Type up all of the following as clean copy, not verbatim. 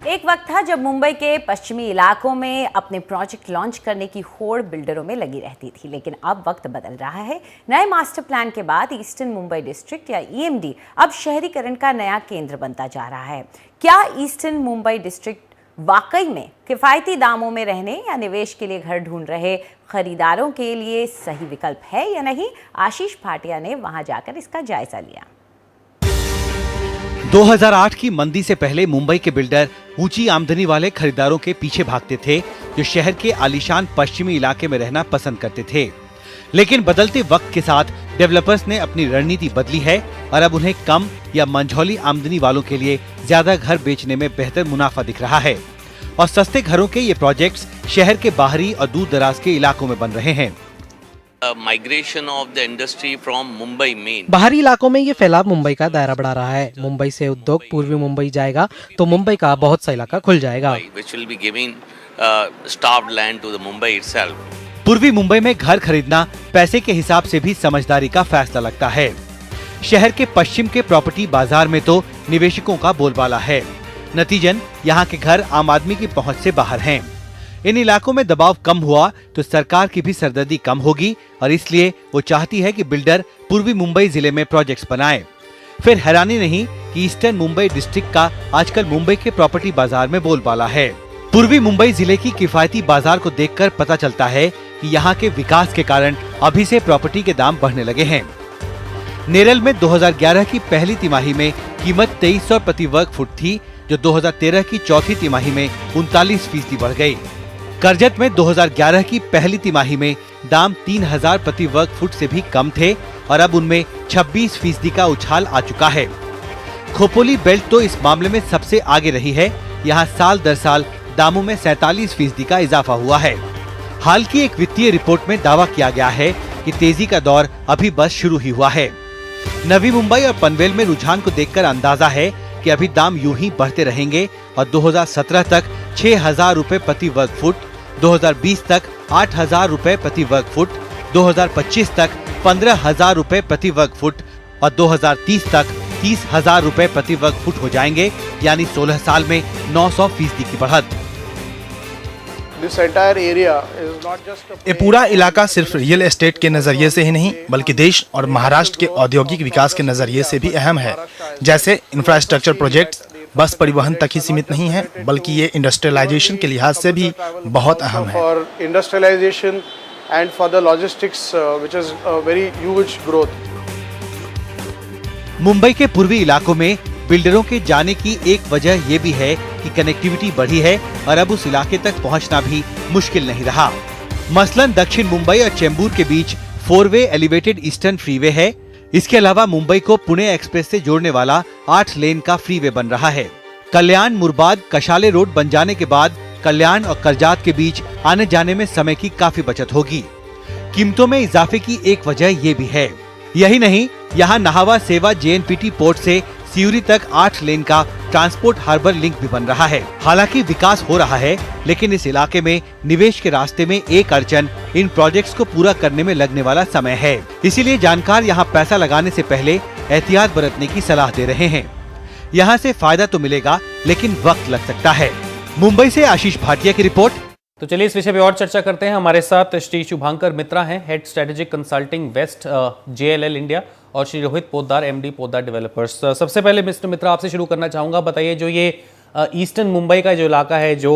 एक वक्त था जब मुंबई के पश्चिमी इलाकों में अपने प्रोजेक्ट लॉन्च करने की होड़ बिल्डरों में लगी रहती थी, लेकिन अब वक्त बदल रहा है। नए मास्टर प्लान के बाद ईस्टर्न मुंबई डिस्ट्रिक्ट या ईएमडी अब शहरीकरण का नया केंद्र बनता जा रहा है। क्या ईस्टर्न मुंबई डिस्ट्रिक्ट वाकई में किफायती दामों में रहने या निवेश के लिए घर ढूंढ रहे खरीदारों के लिए सही विकल्प है या नहीं? आशीष भाटिया ने वहां जाकर इसका जायजा लिया। 2008 की मंदी से पहले मुंबई के बिल्डर ऊंची आमदनी वाले खरीदारों के पीछे भागते थे, जो शहर के आलीशान पश्चिमी इलाके में रहना पसंद करते थे। लेकिन बदलते वक्त के साथ डेवलपर्स ने अपनी रणनीति बदली है और अब उन्हें कम या मंझौली आमदनी वालों के लिए ज्यादा घर बेचने में बेहतर मुनाफा दिख रहा है और सस्ते घरों के ये प्रोजेक्ट्स शहर के बाहरी और दूर दराज के इलाकों में बन रहे हैं। Migration of the industry from Mumbai main. बाहरी इलाकों में ये फैलाव मुंबई का दायरा बढ़ा रहा है। मुंबई से उद्योग पूर्वी मुंबई जाएगा तो मुंबई का बहुत सा इलाका खुल जाएगा। Which will be giving starved land to the Mumbai itself. पूर्वी मुंबई में घर खरीदना पैसे के हिसाब से भी समझदारी का फैसला लगता है। शहर के पश्चिम के प्रॉपर्टी बाजार में तो निवेशकों का बोलबाला है। नतीजन यहाँ के घर आम आदमी की पहुँच से बाहर हैं। इन इलाकों में दबाव कम हुआ तो सरकार की भी सरदर्दी कम होगी और इसलिए वो चाहती है कि बिल्डर पूर्वी मुंबई जिले में प्रोजेक्ट्स बनाएं। फिर हैरानी नहीं कि ईस्टर्न मुंबई डिस्ट्रिक्ट का आजकल मुंबई के प्रॉपर्टी बाजार में बोलबाला है। पूर्वी मुंबई जिले की किफायती बाजार को देखकर पता चलता है कि यहाँ के विकास के कारण अभी से प्रॉपर्टी के दाम बढ़ने लगे हैं। नेरल में 2011 की पहली तिमाही में कीमत 2300 प्रति वर्ग फुट थी, जो 2013 की चौथी तिमाही में 39% बढ़ गई। करजत में 2011 की पहली तिमाही में दाम 3000 प्रति वर्ग फुट से भी कम थे और अब उनमें 26% का उछाल आ चुका है। खोपोली बेल्ट तो इस मामले में सबसे आगे रही है। यहाँ साल दर साल दामों में 47% का इजाफा हुआ है। हाल की एक वित्तीय रिपोर्ट में दावा किया गया है कि तेजी का दौर अभी बस शुरू ही हुआ है। नवी मुंबई और पनवेल में रुझान को देखकर अंदाजा है कि अभी दाम यूं ही बढ़ते रहेंगे और 2017 तक 6000 रुपए प्रति वर्ग फुट, 2020 तक 8000 रुपए प्रति वर्ग फुट, 2025 तक 15000 रुपए प्रति वर्ग फुट और 2030 तक 30000 रुपए प्रति वर्ग फुट हो जाएंगे, यानी 16 साल में 900% की बढ़त। ये पूरा इलाका सिर्फ रियल एस्टेट के नजरिए से ही नहीं बल्कि देश और महाराष्ट्र के औद्योगिक विकास के नजरिए से भी अहम है। जैसे इंफ्रास्ट्रक्चर प्रोजेक्ट्स बस परिवहन तक ही सीमित नहीं है, बल्कि ये इंडस्ट्रियलाइजेशन के लिहाज से भी बहुत अहम है। Industrialisation and for the logistics which is a very huge growth. Mumbai के पूर्वी इलाकों में बिल्डरों के जाने की एक वजह ये भी है कि कनेक्टिविटी बढ़ी है और अब उस इलाके तक पहुंचना भी मुश्किल नहीं रहा। मसलन दक्षिण मुंबई और चेंबूर के बीच 4-वे एलिवेटेड ईस्टर्न फ्रीवे है। इसके अलावा मुंबई को पुणे एक्सप्रेस से जोड़ने वाला 8 लेन का फ्रीवे बन रहा है। कल्याण मुरबाद कशाले रोड बन जाने के बाद कल्याण और करजात के बीच आने जाने में समय की काफी बचत होगी। कीमतों में इजाफे की एक वजह ये भी है। यही नहीं, यहाँ नाहवा सेवा JNPT पोर्ट से सियूरी तक 8 लेन का ट्रांसपोर्ट हार्बर लिंक भी बन रहा है। हालांकि विकास हो रहा है, लेकिन इस इलाके में निवेश के रास्ते में एक अड़चन इन प्रोजेक्ट्स को पूरा करने में लगने वाला समय है। इसीलिए जानकार यहाँ पैसा लगाने से पहले एहतियात बरतने की सलाह दे रहे हैं। यहाँ से फायदा तो मिलेगा, लेकिन वक्त लग सकता है। मुंबई से आशीष भाटिया की रिपोर्ट। तो चलिए इस विषय पे और चर्चा करते हैं। हमारे साथ श्री शुभांकर मित्रा हैं, head strategic consulting west JLL India, और श्री रोहित पोद्दार MD पोद्दार डेवलपर्स। सबसे पहले मिस्टर मित्रा आपसे शुरू करना चाहूँगा, बताइए जो ये ईस्टर्न मुंबई का जो इलाका है जो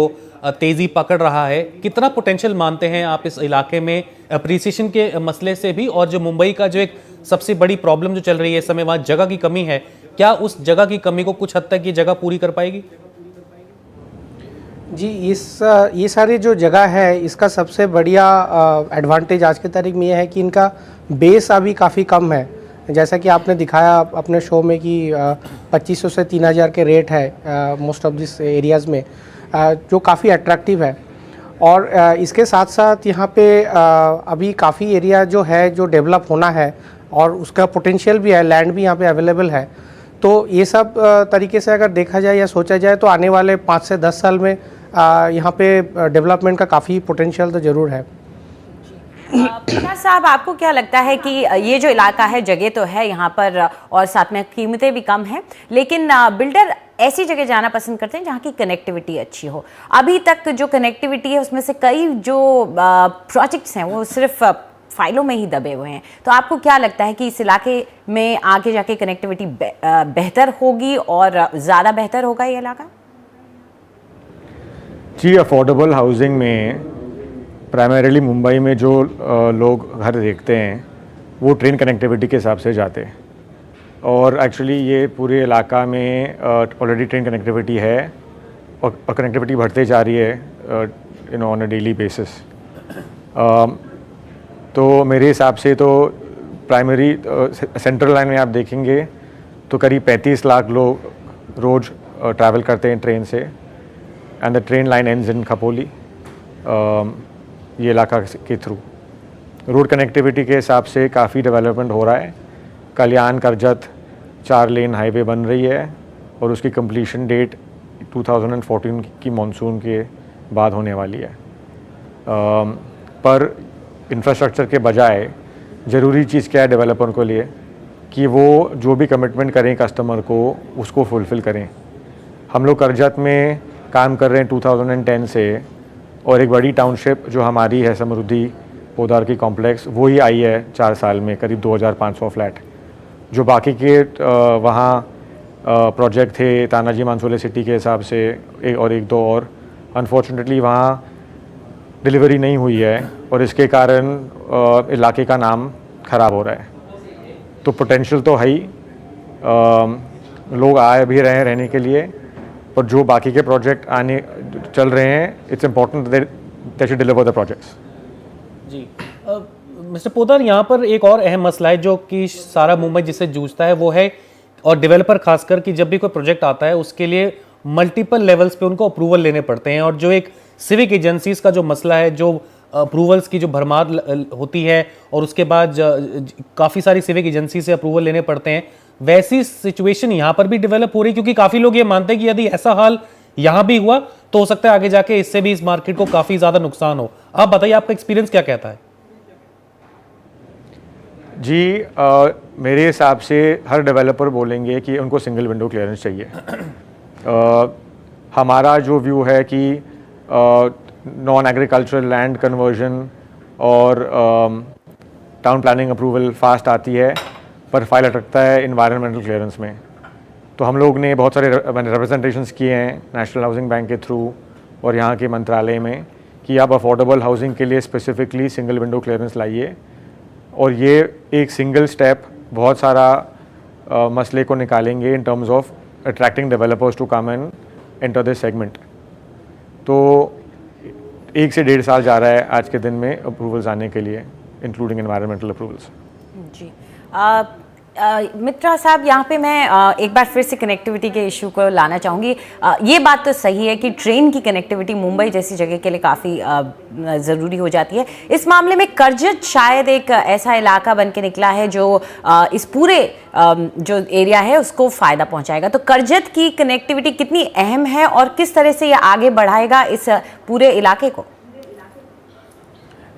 तेज़ी पकड़ रहा है, कितना पोटेंशियल मानते हैं आप इस इलाके में अप्रिसिएशन के मसले से भी, और जो मुंबई का जो एक सबसे बड़ी प्रॉब्लम जो चल रही है इस समय, वहाँ जगह की कमी है, क्या उस जगह की कमी को कुछ हद तक ये जगह पूरी कर पाएगी? जी, ये सारी जो जगह है इसका सबसे बढ़िया एडवांटेज आज की तारीख में ये है कि इनका बेस अभी काफ़ी कम है। जैसा कि आपने दिखाया अपने शो में कि 2500 से 3000 के रेट है मोस्ट ऑफ दिस एरियाज़ में, जो काफ़ी अट्रैक्टिव है। और इसके साथ साथ यहाँ पे अभी काफ़ी एरिया जो है जो डेवलप होना है और उसका पोटेंशियल भी है, लैंड भी यहाँ पे अवेलेबल है। तो ये सब तरीके से अगर देखा जाए या सोचा जाए तो आने वाले 5 से 10 साल में यहाँ पे डेवलपमेंट का काफ़ी पोटेंशियल तो ज़रूर है। प्रकाश साहब, आपको क्या लगता है कि ये जो इलाका है, जगह तो है यहाँ पर और साथ में कीमतें भी कम हैं, लेकिन बिल्डर ऐसी जगह जाना पसंद करते हैं जहाँ की कनेक्टिविटी अच्छी हो। अभी तक जो कनेक्टिविटी है उसमें से कई जो प्रोजेक्ट्स हैं वो सिर्फ फाइलों में ही दबे हुए हैं। तो आपको क्या लगता है कि इस इलाके में आगे जाके कनेक्टिविटी बेहतर होगी और ज़्यादा बेहतर होगा ये इलाका? जी, अफोर्डेबल हाउसिंग में प्राइमरीली मुंबई में जो लोग घर देखते हैं वो ट्रेन कनेक्टिविटी के हिसाब से जाते हैं, और एक्चुअली ये पूरे इलाका में ऑलरेडी ट्रेन कनेक्टिविटी है और कनेक्टिविटी बढ़ते जा रही है ऑन अ डेली बेसिस। तो मेरे हिसाब से तो प्राइमरी सेंट्रल लाइन में आप देखेंगे तो करीब 35 लाख लोग रोज़ ट्रैवल करते हैं ट्रेन से, and the train line ends in Khopoli, ये इलाका के थ्रू। रोड कनेक्टिविटी के हिसाब से काफ़ी डेवलपमेंट हो रहा है। कल्याण करजत 4 लेन हाईवे बन रही है और उसकी कंप्लीशन डेट 2014 की मानसून के बाद होने वाली है। पर इंफ्रास्ट्रक्चर के बजाय ज़रूरी चीज़ क्या है डेवलपर को लिए कि वो जो भी कमिटमेंट करें कस्टमर को उसको फुलफ़िल करें। हम लोग करजत में काम कर रहे हैं 2010 से, और एक बड़ी टाउनशिप जो हमारी है समृद्धि पोदार की कॉम्प्लेक्स, वो ही आई है 4 साल में, करीब 2500 फ्लैट। जो बाकी के वहाँ प्रोजेक्ट थे तानाजी मानसोले सिटी के हिसाब से एक दो और अनफॉर्चुनेटली वहाँ डिलीवरी नहीं हुई है, और इसके कारण इलाके का नाम ख़राब हो रहा है। तो पोटेंशियल तो है ही, लोग आए भी रहे हैं रहने के लिए, पर जो बाकी के प्रोजेक्ट आने चल रहे हैं, it's important that you deliver the projects. जी मिस्टर पोदार, यहाँ पर एक और अहम मसला है जो कि सारा मुंबई जिससे जूझता है वो है, और डेवलपर खासकर कि जब भी कोई प्रोजेक्ट आता है उसके लिए मल्टीपल लेवल्स पे उनको अप्रूवल लेने पड़ते हैं, और जो एक सिविक एजेंसीज का जो मसला है, जो अप्रूवल्स की जो भरमार होती है और उसके बाद काफ़ी सारी सिविक एजेंसी से अप्रूवल लेने पड़ते हैं, वैसी सिचुएशन यहाँ पर भी डेवलप हो रही है, क्योंकि काफ़ी लोग ये मानते हैं कि यदि ऐसा हाल यहाँ भी हुआ तो हो सकता है आगे जाके इससे भी इस मार्केट को काफ़ी ज़्यादा नुकसान हो। आप बताइए, आपका एक्सपीरियंस क्या कहता है? जी, मेरे हिसाब से हर डेवलपर बोलेंगे कि उनको सिंगल विंडो क्लियरेंस चाहिए। हमारा जो व्यू है कि नॉन एग्रीकल्चरल लैंड कन्वर्जन और टाउन प्लानिंग अप्रूवल फास्ट आती है, पर फाइल अटकता है इन्वायरमेंटल क्लियरेंस में। तो हम लोग ने बहुत सारे रिप्रेजेंटेशंस किए हैं नेशनल हाउसिंग बैंक के थ्रू और यहाँ के मंत्रालय में कि आप अफोर्डेबल हाउसिंग के लिए स्पेसिफिकली सिंगल विंडो क्लियरेंस लाइए, और ये एक सिंगल स्टेप बहुत सारा मसले को निकालेंगे in terms of attracting developers to come and enter this segment. तो 1 से 1.5 साल जा रहा है आज के दिन में अप्रूवल्स आने के लिए, इंक्लूडिंग एनवायरमेंटल अप्रूवल्स। जी मित्रा साहब, यहाँ पे मैं एक बार फिर से कनेक्टिविटी के इशू को लाना चाहूँगी। ये बात तो सही है कि ट्रेन की कनेक्टिविटी मुंबई जैसी जगह के लिए काफ़ी ज़रूरी हो जाती है। इस मामले में करजत शायद एक ऐसा इलाका बन के निकला है जो इस पूरे जो एरिया है उसको फ़ायदा पहुँचाएगा। तो करजत की कनेक्टिविटी कितनी अहम है और किस तरह से ये आगे बढ़ाएगा इस पूरे इलाके को?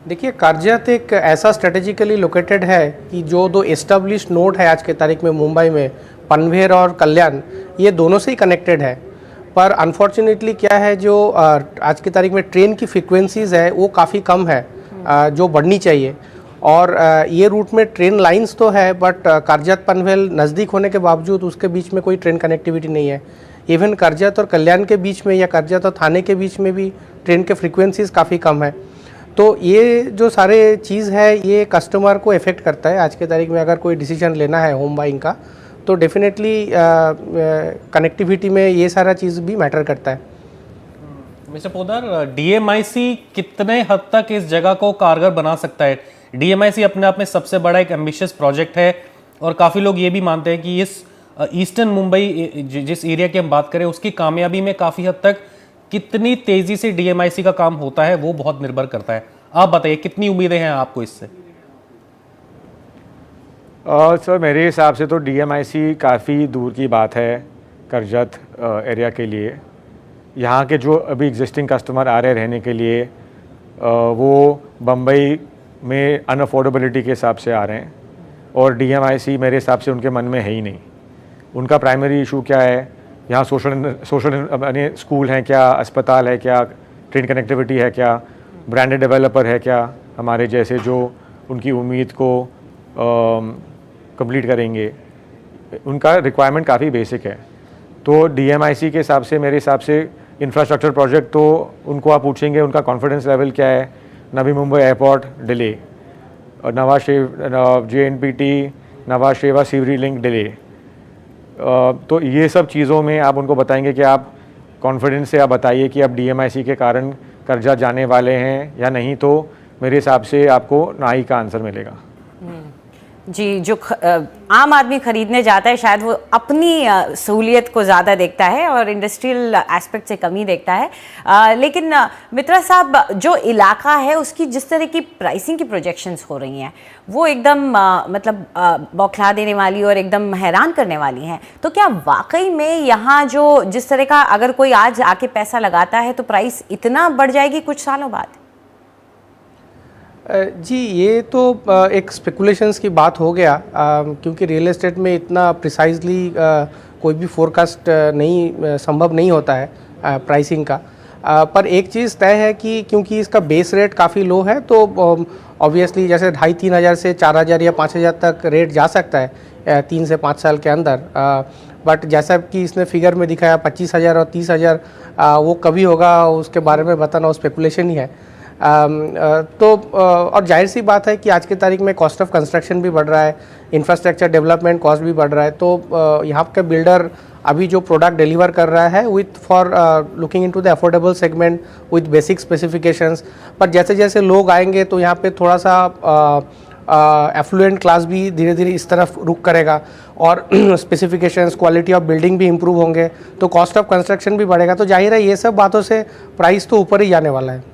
देखिए, करजत एक ऐसा स्ट्रेटेजिकली लोकेटेड है कि जो 2 एस्टेब्लिश नोड है आज के तारीख में मुंबई में, पनवेल और कल्याण, ये दोनों से ही कनेक्टेड है। पर अनफॉर्चुनेटली क्या है, जो आज की तारीख में ट्रेन की फ्रीक्वेंसीज़ है वो काफ़ी कम है, जो बढ़नी चाहिए। और ये रूट में ट्रेन लाइंस तो है, बट करजत पनवेल नज़दीक होने के बावजूद उसके बीच में कोई ट्रेन कनेक्टिविटी नहीं है। इवन करजत और कल्याण के बीच में या करजत और थाने के बीच में भी ट्रेन के फ्रीक्वेंसीज़ काफ़ी कम है। तो ये जो सारे चीज़ है ये कस्टमर को इफ़ेक्ट करता है। आज के तारीख में अगर कोई डिसीजन लेना है होम बाइंग का तो डेफिनेटली कनेक्टिविटी में ये सारा चीज़ भी मैटर करता है। मिस्टर पोदार, डीएमआईसी कितने हद तक इस जगह को कारगर बना सकता है? डीएमआईसी अपने आप में सबसे बड़ा एक एम्बिशियस प्रोजेक्ट है, और काफ़ी लोग ये भी मानते हैं कि इस ईस्टर्न मुंबई जिस एरिया की हम बात करें उसकी कामयाबी में काफ़ी हद तक कितनी तेजी से डीएमआईसी का काम होता है वो बहुत निर्भर करता है। आप बताइए, कितनी उम्मीदें हैं आपको इससे? सर, मेरे हिसाब से तो डीएमआईसी काफ़ी दूर की बात है करजत एरिया के लिए। यहाँ के जो अभी एग्जिस्टिंग कस्टमर आ रहे रहने के लिए वो बम्बई में अनअफोर्डेबिलिटी के हिसाब से आ रहे हैं, और डीएमआईसी मेरे हिसाब से उनके मन में है ही नहीं। उनका प्राइमरी इशू क्या है यहाँ सोशल यानी स्कूल हैं क्या, अस्पताल है क्या, ट्रेन कनेक्टिविटी है क्या, ब्रांडेड डेवलपर है क्या, हमारे जैसे जो उनकी उम्मीद को कंप्लीट करेंगे। उनका रिक्वायरमेंट काफ़ी बेसिक है। तो DMIC के हिसाब से, मेरे हिसाब से इंफ्रास्ट्रक्चर प्रोजेक्ट तो उनको आप पूछेंगे उनका कॉन्फिडेंस लेवल क्या है। नवी मुंबई एयरपोर्ट डिले, और JNPT नवाज शेवा सीवरी लिंक डिले, तो ये सब चीज़ों में आप उनको बताएंगे कि आप कॉन्फिडेंस से आप बताइए कि अब DMIC के कारण कर्जा जाने वाले हैं या नहीं, तो मेरे हिसाब से आपको ना ही का आंसर मिलेगा। जी, जो आम आदमी खरीदने जाता है शायद वो अपनी सहूलियत को ज़्यादा देखता है और इंडस्ट्रियल एस्पेक्ट से कम ही देखता है। लेकिन मित्रा साहब, जो इलाका है उसकी जिस तरह की प्राइसिंग की प्रोजेक्शंस हो रही हैं वो एकदम मतलब बौखला देने वाली और एकदम हैरान करने वाली हैं। तो क्या वाकई में यहाँ जो जिस तरह का अगर कोई आज आके पैसा लगाता है तो प्राइस इतना बढ़ जाएगी कुछ सालों बाद? जी, ये तो एक स्पेकुलेशंस की बात हो गया, क्योंकि रियल एस्टेट में इतना प्रिसाइजली कोई भी फोरकास्ट संभव नहीं होता है प्राइसिंग का। पर एक चीज़ तय है कि क्योंकि इसका बेस रेट काफ़ी लो है तो ऑब्वियसली जैसे 2,500-3,000 हज़ार से 4,000 या 5,000 तक रेट जा सकता है 3 से 5 साल के अंदर। बट जैसा कि इसने फिगर में दिखाया 25,000 और 30,000, वो कभी होगा उसके बारे में बताना स्पेकुलेशन ही है। तो और जाहिर सी बात है कि आज की तारीख में कॉस्ट ऑफ कंस्ट्रक्शन भी बढ़ रहा है, इंफ्रास्ट्रक्चर डेवलपमेंट कॉस्ट भी बढ़ रहा है। तो यहाँ के बिल्डर अभी जो प्रोडक्ट डिलीवर कर रहा है with for looking into the affordable segment with basic specifications, पर जैसे जैसे लोग आएंगे तो यहाँ पे थोड़ा सा एफ्लुएंट क्लास भी धीरे धीरे इस तरफ रुख करेगा और स्पेसिफिकेशंस, क्वालिटी ऑफ बिल्डिंग भी इंप्रूव होंगे, तो कॉस्ट ऑफ कंस्ट्रक्शन भी बढ़ेगा। तो जाहिर है ये सब बातों से प्राइस तो ऊपर ही जाने वाला है।